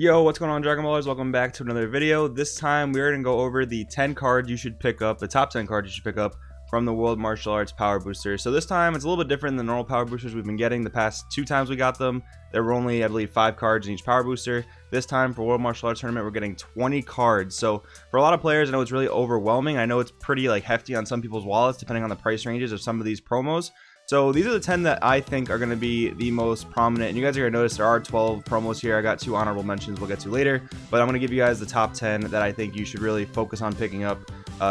Yo, what's going on, Dragon Ballers? Welcome back to another video. This time we're going to go over the 10 cards you should pick up, the top 10 cards you should pick up from the World Martial Arts Power Booster. So this time it's a little bit different than the normal Power Boosters we've been getting. The past 2 times we got them, there were only, I believe, 5 cards in each Power Booster. This time for World Martial Arts Tournament, we're getting 20 cards. So for a lot of players, I know it's really overwhelming. I know it's pretty hefty on some people's wallets, depending on the price ranges of some of these promos. So these are the 10 that I think are going to be the most prominent. And you guys are going to notice there are 12 promos here. I got 2 honorable mentions we'll get to later. But I'm going to give you guys the top 10 that I think you should really focus on picking up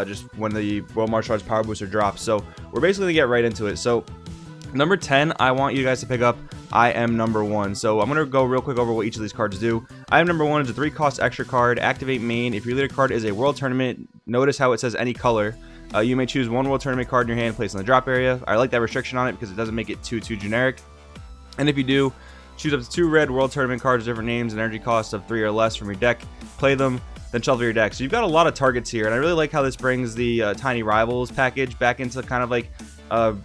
just when the World Martial Arts Power Booster drops. So we're basically going to get right into it. So number 10, I want you guys to pick up I Am Number 1. So I'm going to go real quick over what each of these cards do. I Am Number 1 is a 3-cost extra card. Activate main. If your leader card is a World Tournament, notice how it says any color. You may choose one World Tournament card in your hand, place in the drop area. I like that restriction on it because it doesn't make it too generic. And if you do, choose up to 2 red World Tournament cards with different names and energy costs of 3 or less from your deck. Play them, then shuffle your deck. So you've got a lot of targets here, and I really like how this brings the Tiny Rivals package back into kind of like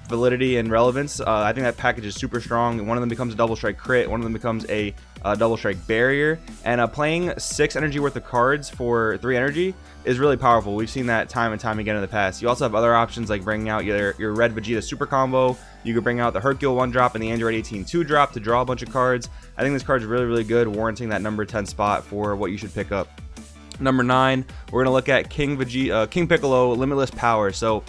validity and relevance. I think that package is super strong. One of them becomes a double strike crit, one of them becomes a double strike barrier, and playing 6 energy worth of cards for 3 energy is really powerful. We've seen that time and time again in the past. You also have other options like bringing out your red Vegeta super combo. You could bring out the Hercule 1-drop and the Android 18 2-drop to draw a bunch of cards. I think this card is really good, warranting that number 10 spot for what you should pick up. Number 9, we're going to look at King Piccolo Limitless Power. So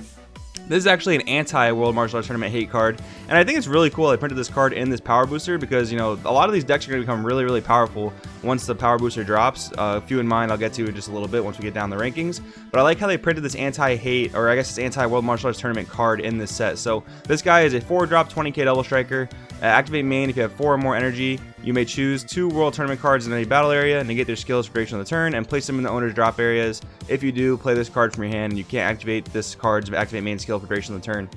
this is actually an anti-World Martial Arts Tournament hate card, and I think it's really cool I printed this card in this Power Booster because, you know, a lot of these decks are going to become really powerful once the Power Booster drops. A few in mind I'll get to in just a little bit once we get down the rankings, but I like how they printed this anti-hate, or I guess it's anti-World Martial Arts Tournament card in this set. So this guy is a 4-drop 20k double striker. Activate main. If you have 4 or more energy, you may choose 2 World Tournament cards in any battle area, negate their skills for duration of the turn, and place them in the owner's drop areas. If you do, play this card from your hand, and you can't activate this card's activate main skill for duration of the turn.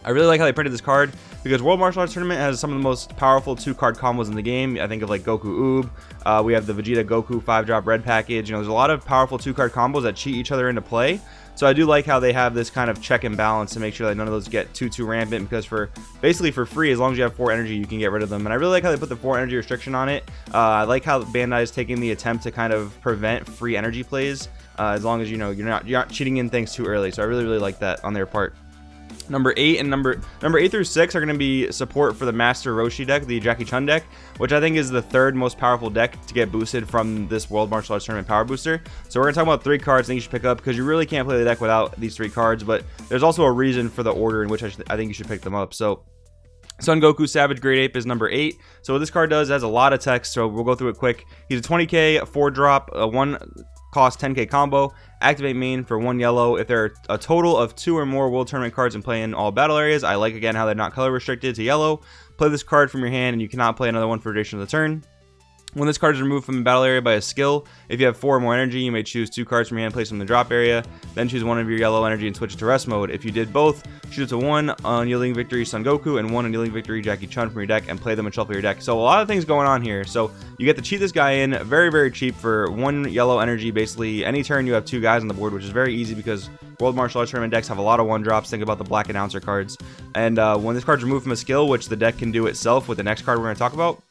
I really like how they printed this card because World Martial Arts Tournament has some of the most powerful 2-card combos in the game. I think of like Goku Oob. We have the Vegeta Goku 5-drop red package. You know, there's a lot of powerful 2-card combos that cheat each other into play. So I do like how they have this kind of check and balance to make sure that none of those get too rampant, because basically for free, as long as you have 4 energy, you can get rid of them. And I really like how they put the 4 energy restriction on it. I like how Bandai is taking the attempt to kind of prevent free energy plays, as long as, you know, you're not cheating in things too early. So I really like that on their part. Number 8 and number 8 through 6 are going to be support for the Master Roshi deck, the Jackie Chun deck, which I think is the 3rd most powerful deck to get boosted from this World Martial Arts Tournament Power Booster. So we're going to talk about 3 cards that you should pick up because you really can't play the deck without these 3 cards, but there's also a reason for the order in which I think you should pick them up. So Son Goku Savage Great Ape is number 8. So what this card does, it has a lot of text, so we'll go through it quick. He's a 20k 4-drop, 1-cost 10k combo. Activate main for 1 yellow. If there are a total of 2 or more World Tournament cards in play in all battle areas, I like again how they're not color restricted to yellow. Play this card from your hand and you cannot play another one for duration of the turn. When this card is removed from the battle area by a skill, if you have 4 or more energy, you may choose 2 cards from your hand, place them in the drop area, then choose one of your yellow energy and switch it to rest mode. If you did both, choose it to 1 Unyielding Victory Son Goku and 1 Unyielding Victory Jackie Chun from your deck and play them and shuffle your deck. So a lot of things going on here. So you get to cheat this guy in very cheap for 1 yellow energy. Basically, any turn you have 2 guys on the board, which is very easy because World Martial Arts Tournament decks have a lot of 1-drops. Think about the Black Announcer cards. And when this card's removed from a skill, which the deck can do itself with the next card we're going to talk about,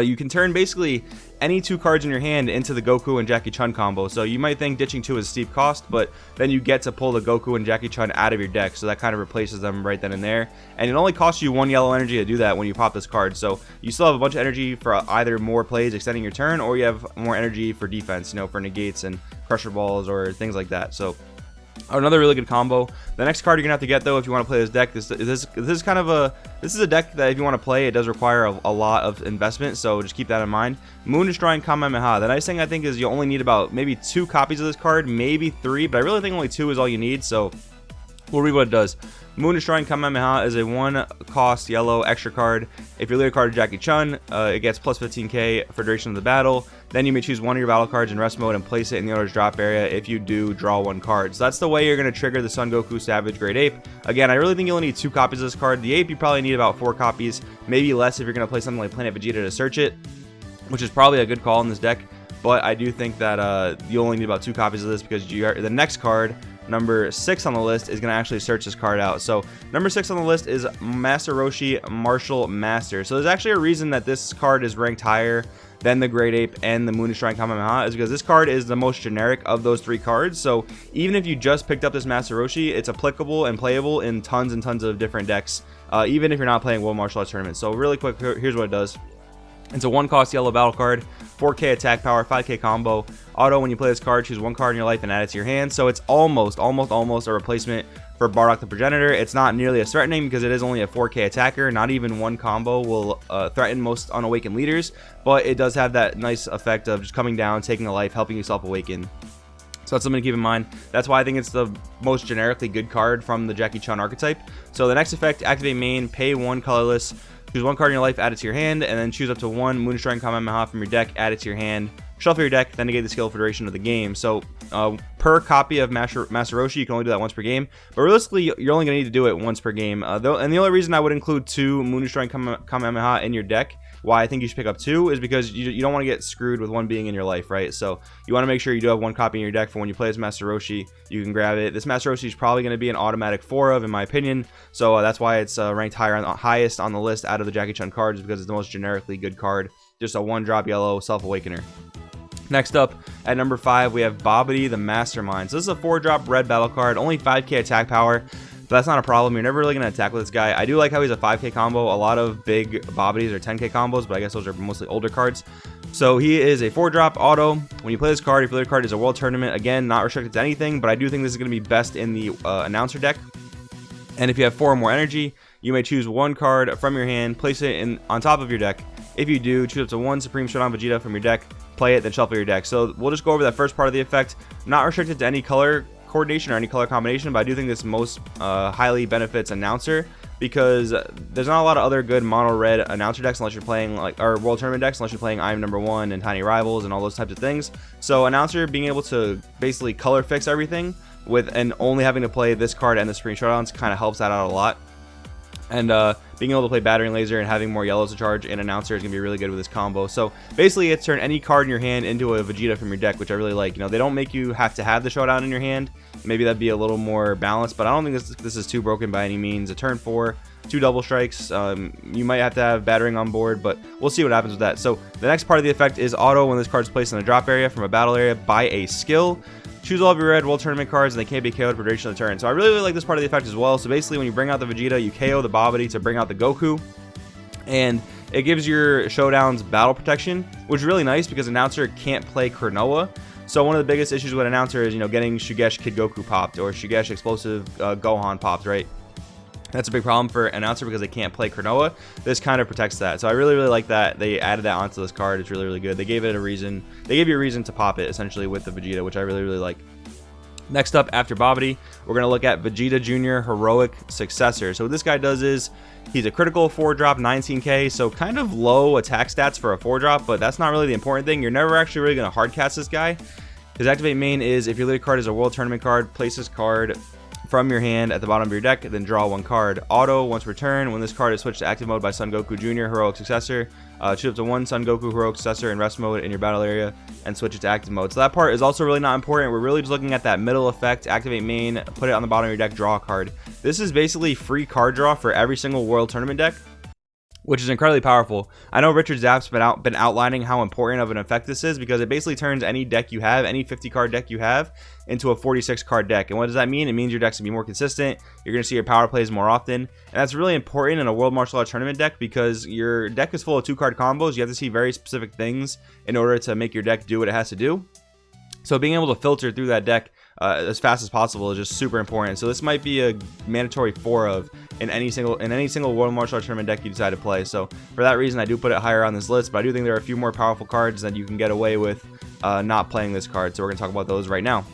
you can turn basically any 2 cards in your hand into the Goku and Jackie Chun combo. So you might think ditching 2 is steep cost, but then you get to pull the Goku and Jackie Chun out of your deck, so that kind of replaces them right then and there. And it only costs you 1 yellow energy to do that when you pop this card. So you still have a bunch of energy for either more plays extending your turn, or you have more energy for defense, you know, for negates and crusher balls or things like that. So another really good combo. The next card you're gonna have to get, though, if you want to play this deck, this is kind of this is a deck that if you want to play, it does require a lot of investment, so just keep that in mind. Moon Destroying Kamehameha. The nice thing I think is you only need about maybe 2 copies of this card, maybe 3, but I really think only 2 is all you need. So we'll read what it does. Moon Destroying Kamehameha is a 1-cost yellow extra card. If your leader card is Jackie Chun, it gets plus 15k for duration of the battle. Then you may choose one of your battle cards in rest mode and place it in the owner's drop area. If you do, draw 1 card. So that's the way you're going to trigger the Son Goku Savage Great Ape. Again, I really think you'll need 2 copies of this card. The Ape, you probably need about 4 copies, maybe less if you're going to play something like Planet Vegeta to search it, which is probably a good call in this deck. But I do think that you only need about 2 copies of this because the next card number 6 on the list is going to actually search this card out. So number 6 on the list is Masaroshi Martial Master. So there's actually a reason that this card is ranked higher than the Great Ape and the Moon Shrine Kamehameha, is because this card is the most generic of those 3 cards. So even if you just picked up this Masaroshi, it's applicable and playable in tons and tons of different decks, even if you're not playing World Martial Arts Tournament. So really quick, here's what it does. It's a 1-cost yellow battle card, 4k attack power, 5k combo. Auto, when you play this card, choose 1 card in your life and add it to your hand. So it's almost a replacement for Bardock the Progenitor. It's not nearly as threatening because it is only a 4k attacker. Not even 1 combo will threaten most unawakened leaders, but it does have that nice effect of just coming down, taking a life, helping yourself awaken. So that's something to keep in mind. That's why I think it's the most generically good card from the Jackie Chun archetype. So the next effect, activate main, pay 1 colorless, choose 1 card in your life, add it to your hand, and then choose up to 1 Moonstrike Kamehameha from your deck, add it to your hand, shuffle your deck, then negate the skill for duration of the game. So per copy of Masaroshi, you can only do that once per game, but realistically, you're only going to need to do it once per game. And the only reason I would include 2 Moonstrike Kamehameha in your deck, why I think you should pick up 2, is because you don't want to get screwed with 1 being in your life, right? So you want to make sure you do have 1 copy in your deck for when you play as Masaroshi, you can grab it. This Masaroshi is probably going to be an automatic 4 of, in my opinion, so that's why it's ranked highest on the list out of the Jackie Chun cards, because it's the most generically good card. Just a 1-drop yellow Self-Awakener. Next up, at number 5, we have Bobbity the Mastermind. So this is a 4-drop red battle card, only 5k attack power. But that's not a problem. You're never really going to attack with this guy. I do like how he's a 5k combo. A lot of big Bobbities are 10k combos, but I guess those are mostly older cards. So he is a 4-drop auto. When you play this card, if you play the card is a World Tournament, again, not restricted to anything, but I do think this is going to be best in the Announcer deck. And if you have 4 or more energy, you may choose 1 card from your hand, place it on top of your deck. If you do, choose up to 1 Supreme Showdown Vegeta from your deck, play it, then shuffle your deck. So we'll just go over that first part of the effect. Not restricted to any color coordination or any color combination, but I do think this most highly benefits Announcer, because there's not a lot of other good mono red Announcer decks unless you're playing or World Tournament decks, unless you're playing I'm Number 1 and Tiny Rivals and all those types of things. So Announcer being able to basically color fix everything and only having to play this card and the Supreme Showdowns kind of helps that out a lot. And being able to play Battering Laser and having more yellows to charge in Announcer is going to be really good with this combo. So basically, it's turn any card in your hand into a Vegeta from your deck, which I really like. You know, they don't make you have to have the Showdown in your hand. Maybe that'd be a little more balanced, but I don't think this is too broken by any means. A turn 4, 2 double strikes. You might have to have Battering on board, but we'll see what happens with that. So the next part of the effect is auto. When this card is placed in a drop area from a battle area by a skill, choose all of your red World Tournament cards, and they can't be KO'd for duration of the turn. So I really like this part of the effect as well. So basically, when you bring out the Vegeta, you KO the Bobbity to bring out the Goku, and it gives your Showdowns battle protection, which is really nice because Announcer can't play Cronoa. So one of the biggest issues with Announcer is, you know, getting Shugesh Kid Goku popped or Shugesh Explosive Gohan popped, right? That's a big problem for Announcer because they can't play Cronoa. This kind of protects that. So I really like that they added that onto this card. It's really good. They gave it a reason. They gave you a reason to pop it essentially with the Vegeta, which I really like. Next up, after Bobbity, we're going to look at Vegeta Jr. Heroic Successor. So what this guy does is he's a critical 4-drop, 19k, so kind of low attack stats for a 4-drop, but that's not really the important thing. You're never actually really going to hard cast this guy. His activate main is if your leader card is a World Tournament card, place this card from your hand at the bottom of your deck, then draw 1 card. Auto, once per turn, when this card is switched to active mode by Son Goku Jr. Heroic Successor, choose up to 1 Son Goku Heroic Successor in rest mode in your battle area and switch it to active mode. So that part is also really not important. We're really just looking at that middle effect, activate main, put it on the bottom of your deck, draw a card. This is basically free card draw for every single World Tournament deck, which is incredibly powerful. I know Richard Zapp's been outlining how important of an effect this is because it basically turns any deck you have, any 50-card deck you have, into a 46-card deck. And what does that mean? It means your deck's going to be more consistent. You're going to see your power plays more often. And that's really important in a World Martial Arts Tournament deck because your deck is full of 2-card combos. You have to see very specific things in order to make your deck do what it has to do. So being able to filter through that deck as fast as possible is just super important. So this might be a mandatory 4 of in any single World Martial Arts Tournament deck you decide to play. So for that reason, I do put it higher on this list, but I do think there are a few more powerful cards that you can get away with not playing this card. So we're going to talk about those right now.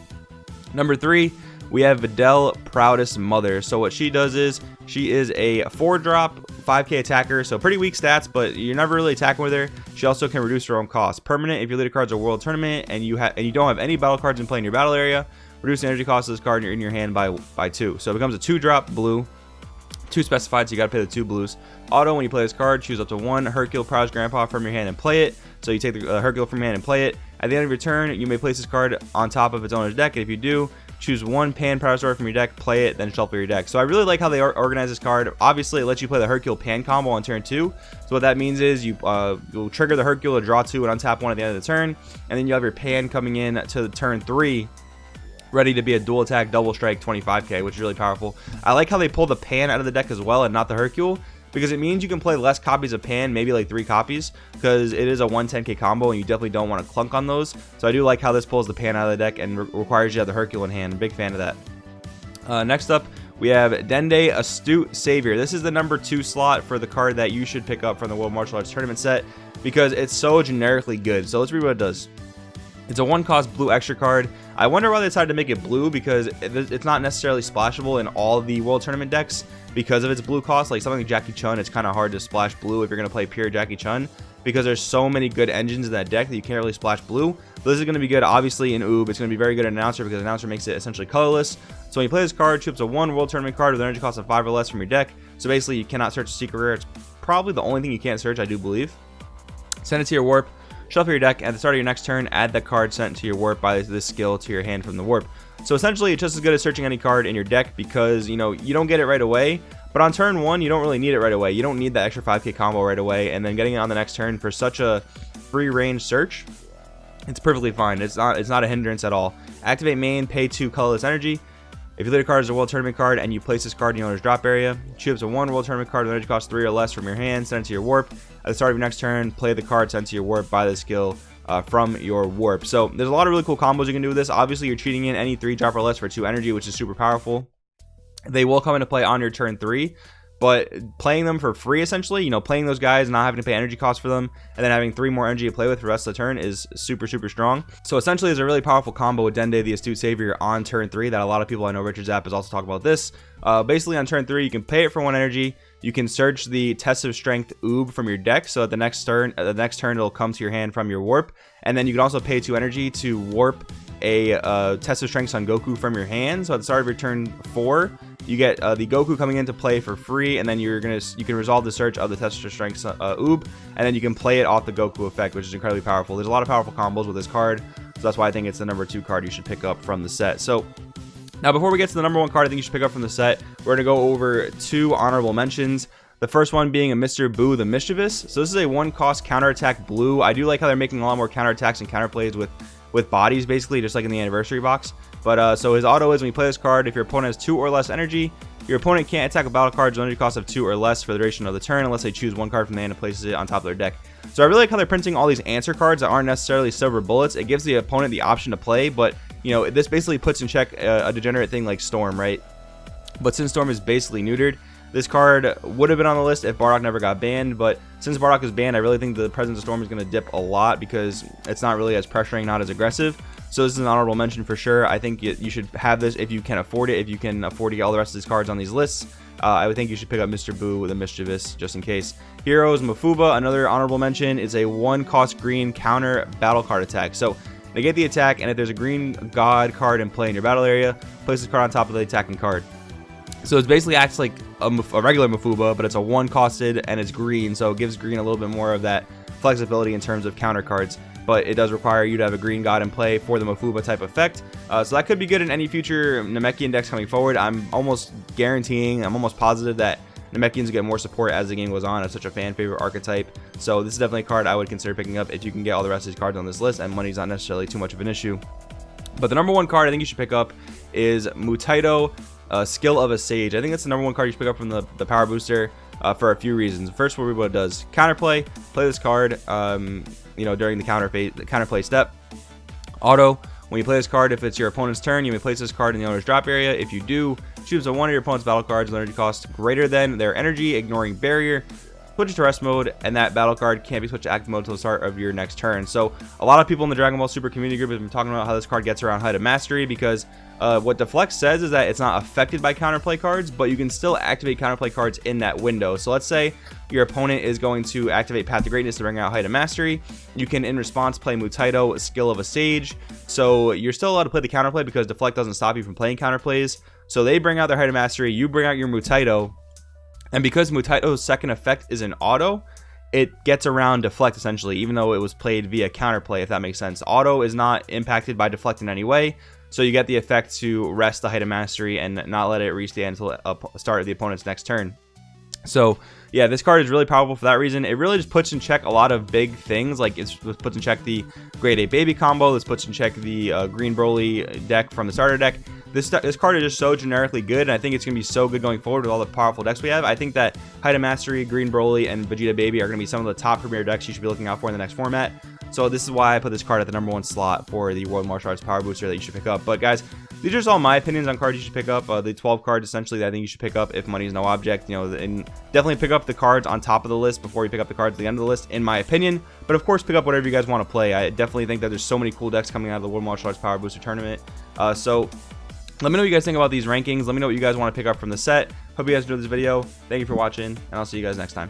Number 3, we have Videl Proudest Mother. So what she does is she is a 4-drop 5k attacker, so pretty weak stats, but you're never really attacking with her. She also can reduce her own cost. Permanent if your leader cards are World Tournament and you don't have any battle cards in play in your battle area, reduce the energy cost of this card in your hand by 2. So it becomes a 2-drop blue, 2 specified, so you gotta pay the 2 blues. Auto, when you play this card, choose up to 1 Hercule Proudest Grandpa from your hand and play it. So you take the Hercule from your hand and play it. At the end of your turn, you may place this card on top of its owner's deck, and if you do, choose one pan power sword from your deck, play it, then shuffle your deck. So I really like how they organize this card. Obviously, it lets you play the Hercule pan combo on turn 2. So what that means is you'll trigger the Hercule to draw 2 and untap 1 at the end of the turn, and then you have your pan coming in to turn 3, ready to be a dual attack, double strike 25k, which is really powerful. I like how they pull the pan out of the deck as well and not the Hercule, because it means you can play less copies of pan, maybe like 3 copies, because it is a 110k combo and you definitely don't want to clunk on those. So I do like how this pulls the pan out of the deck and requires you to have the Hercule in hand. I'm a big fan of that. Next up, we have Dende, Astute Savior. This is the number 2 slot for the card that you should pick up from the World Martial Arts Tournament set, because it's so generically good. So let's read what it does. It's a 1-cost blue extra card. I wonder why they decided to make it blue, because it's not necessarily splashable in all the World Tournament decks because of its blue cost. Like something like Jackie Chun, it's kind of hard to splash blue if you're going to play pure Jackie Chun, because there's so many good engines in that deck that you can't really splash blue. But this is going to be good, obviously, in Oob. It's going to be very good in Announcer, because Announcer makes it essentially colorless. So when you play this card, choose a 1 World Tournament card with an energy cost of 5 or less from your deck. So basically, you cannot search a secret rare. It's probably the only thing you can't search, I do believe. Send it to your warp. Shuffle your deck. At the start of your next turn, add the card sent to your warp by this skill to your hand from the warp. So essentially, it's just as good as searching any card in your deck, because you don't get it right away. But on turn 1, you don't really need it right away. You don't need that extra 5k combo right away, and then getting it on the next turn for such a free range search, it's perfectly fine. It's not a hindrance at all. Activate main, pay 2 colorless energy. If you lead a card as a World Tournament card and you place this card in your owner's drop area, choose a 1 World Tournament card with energy cost 3 or less from your hand, send it to your warp. At the start of your next turn, play the card sent to your warp by the skill from your warp. So there's a lot of really cool combos you can do with this. Obviously, you're cheating in any 3 drop or less for 2 energy, which is super powerful. They will come into play on your turn 3, but playing them for free, essentially, playing those guys, not having to pay energy costs for them, and then having 3 more energy to play with for the rest of the turn is super strong. So essentially, there's a really powerful combo with Dende, the Astute Savior, on turn 3 that a lot of people, I know Richard's app has also talked about this. Basically, on turn 3, you can pay it for 1 energy. You can search the Test of Strength Oob from your deck, so at the next turn, it'll come to your hand from your warp, and then you can also pay 2 energy to warp a Test of Strength Son Goku from your hand. So at the start of your turn 4, you get the Goku coming into play for free, and then you can resolve the search of the Test of Strength Oob, and then you can play it off the Goku effect, which is incredibly powerful. There's a lot of powerful combos with this card, so that's why I think it's the number 2 card you should pick up from the set. So now, before we get to the number 1 card I think you should pick up from the set, we're going to go over 2 honorable mentions. The first one being a Mr. Boo the Mischievous. So this is a 1-cost counterattack blue. I do like how they're making a lot more counterattacks and counterplays with bodies, basically, just like in the anniversary box. But so his auto is, when you play this card, if your opponent has 2 or less energy, your opponent can't attack with battle cards with energy cost of 2 or less for the duration of the turn, unless they choose 1 card from the hand and places it on top of their deck. So I really like how they're printing all these answer cards that aren't necessarily silver bullets. It gives the opponent the option to play, but this basically puts in check a degenerate thing like Storm, right? But since Storm is basically neutered, this card would have been on the list if Bardock never got banned, but since Bardock is banned, I really think the presence of Storm is going to dip a lot, because it's not really as pressuring, not as aggressive. So this is an honorable mention for sure. I think you should have this if you can afford it. If you can afford to get all the rest of these cards on these lists, I would think you should pick up Mr. Boo the Mischievous, just in case. Heroes Mafuba, another honorable mention, is a 1-cost green counter battle card attack. So negate the attack, and if there's a green god card in play in your battle area, place this card on top of the attacking card. So it basically acts like a regular Mafuba, but it's a 1-costed and it's green, so it gives green a little bit more of that flexibility in terms of counter cards. But it does require you to have a green god in play for the Mafuba type effect. So that could be good in any future Namekian decks coming forward. I'm almost positive that Namekians will get more support as the game goes on. It's such a fan favorite archetype. So this is definitely a card I would consider picking up if you can get all the rest of these cards on this list and money's not necessarily too much of an issue. But the number 1 card I think you should pick up is Mutaito, Skill of a Sage. I think that's the number 1 card you should pick up from the power booster for a few reasons. First, what it does: counterplay. Play this card during the counterplay step. Auto: when you play this card, if it's your opponent's turn, you may place this card in the owner's drop area. If you do, choose one of your opponent's battle cards with energy cost greater than their energy, ignoring barrier. Switch it to rest mode, and that battle card can't be switched to active mode until the start of your next turn. So a lot of people in the Dragon Ball Super community group have been talking about how this card gets around Height of Mastery, because what Deflect says is that it's not affected by counterplay cards, but you can still activate counterplay cards in that window. So let's say your opponent is going to activate Path to Greatness to bring out Height of Mastery. You can, in response, play Mutaito, Skill of a Sage. So you're still allowed to play the counterplay, because Deflect doesn't stop you from playing counterplays. So they bring out their Height of Mastery, you bring out your Mutaito, and because Mutaito's second effect is an auto, it gets around Deflect essentially, even though it was played via counterplay, if that makes sense. Auto is not impacted by Deflect in any way, so you get the effect to rest the Height of Mastery and not let it restand until start of the opponent's next turn. So yeah, this card is really powerful for that reason. It really just puts in check a lot of big things, like it puts in check the grade 8 baby combo. This puts in check the green Broly deck from the starter deck. This card is just so generically good, and I think it's going to be so good going forward with all the powerful decks we have. I think that Height of Mastery, Green Broly, and Vegeta Baby are going to be some of the top premier decks you should be looking out for in the next format. So this is why I put this card at the #1 slot for the World Martial Arts Power Booster that you should pick up. But guys, these are just all my opinions on cards you should pick up. The 12 cards essentially that I think you should pick up if money is no object. You know, and definitely pick up the cards on top of the list before you pick up the cards at the end of the list, in my opinion. But of course, pick up whatever you guys want to play. I definitely think that there's so many cool decks coming out of the World Martial Arts Power Booster tournament. So let me know what you guys think about these rankings. Let me know what you guys want to pick up from the set. Hope you guys enjoyed this video. Thank you for watching, and I'll see you guys next time.